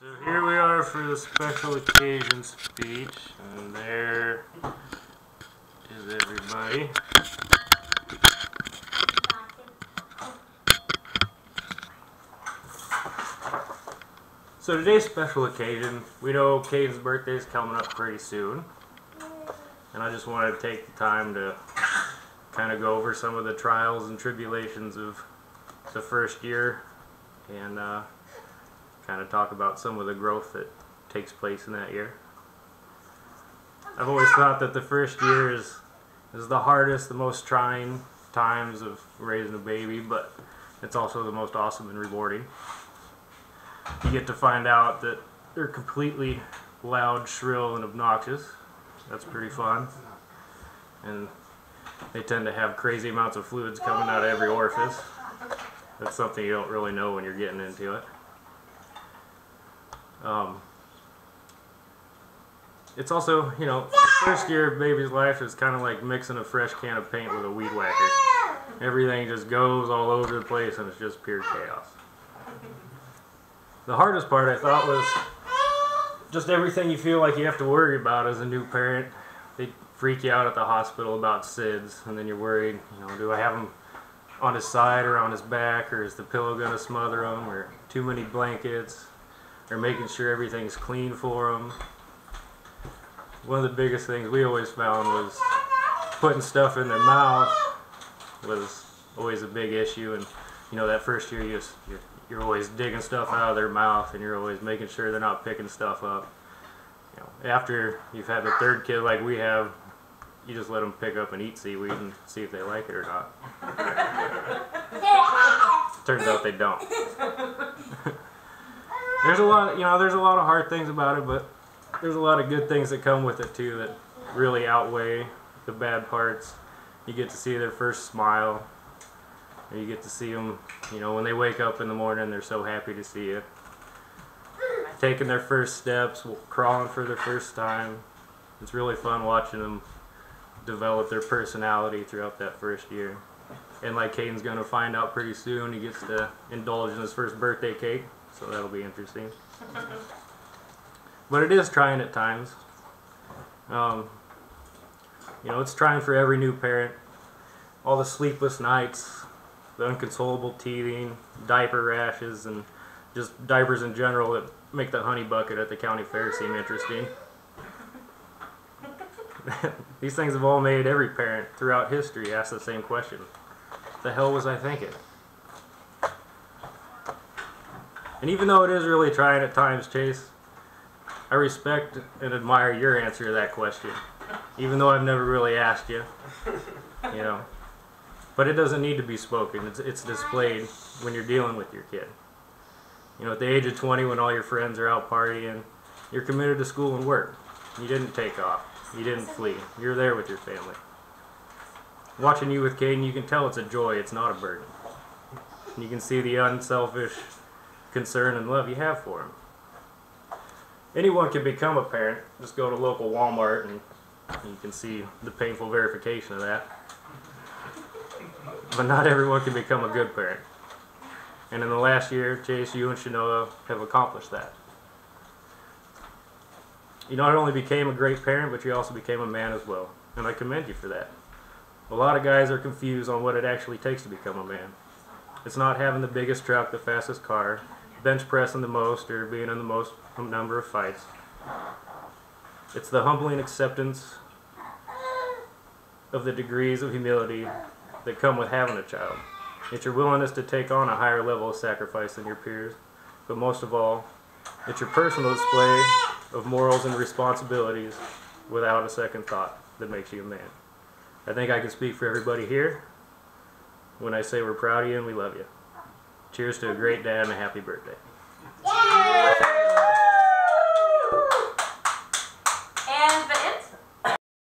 So here we are for the special occasion speech, and there is everybody. So today's special occasion, we know Caden's birthday is coming up pretty soon, and I just wanted to take the time to kind of go over some of the trials and tribulations of the first year, and kind of talk about some of the growth that takes place in that year. I've always thought that the first year is the hardest, the most trying times of raising a baby, but it's also the most awesome and rewarding. You get to find out that they're completely loud, shrill, and obnoxious. That's pretty fun. And they tend to have crazy amounts of fluids coming out of every orifice. That's something you don't really know when you're getting into it. It's also, you know, the first year of baby's life is kind of like mixing a fresh can of paint with a weed whacker. Everything just goes all over the place and it's just pure chaos. The hardest part, I thought, was just everything you feel like you have to worry about as a new parent. They freak you out at the hospital about SIDS, and then you're worried, you know, do I have him on his side or on his back, or is the pillow going to smother him, or too many blankets, or making sure everything's clean for him. One of the biggest things we always found was putting stuff in their mouth was always a big issue, and you know, that first year you're always digging stuff out of their mouth, and you're always making sure they're not picking stuff up. You know, after you've had the third kid like we have, you just let them pick up and eat seaweed and see if they like it or not. Turns out they don't. There's a lot of hard things about it, but there's a lot of good things that come with it too that really outweigh the bad parts. You get to see their first smile. You get to see them, you know, when they wake up in the morning, they're so happy to see you. Taking their first steps, crawling for their first time. It's really fun watching them develop their personality throughout that first year. And like Caden's going to find out pretty soon, he gets to indulge in his first birthday cake, so that'll be interesting. But it is trying at times. You know, it's trying for every new parent. All the sleepless nights, the inconsolable teething, diaper rashes, and just diapers in general that make the honey bucket at the county fair seem interesting. These things have all made every parent throughout history ask the same question. The hell was I thinking? And even though it is really trying at times, Chase, I respect and admire your answer to that question. Even though I've never really asked you, you know. But it doesn't need to be spoken. It's displayed when you're dealing with your kid. You know, at the age of 20, when all your friends are out partying, you're committed to school and work. You didn't take off. You didn't flee. You're there with your family. Watching you with Caden, you can tell it's a joy. It's not a burden. You can see the unselfish concern and love you have for him. Anyone can become a parent. Just go to local Walmart and you can see the painful verification of that. But not everyone can become a good parent. And in the last year, Chase, you and Shanoa have accomplished that. You not only became a great parent, but you also became a man as well. And I commend you for that. A lot of guys are confused on what it actually takes to become a man. It's not having the biggest truck, the fastest car, bench pressing the most, or being in the most number of fights. It's the humbling acceptance of the degrees of humility that come with having a child. It's your willingness to take on a higher level of sacrifice than your peers. But most of all, it's your personal display of morals and responsibilities without a second thought that makes you a man. I think I can speak for everybody here when I say we're proud of you and we love you. Cheers to a great dad and a happy birthday.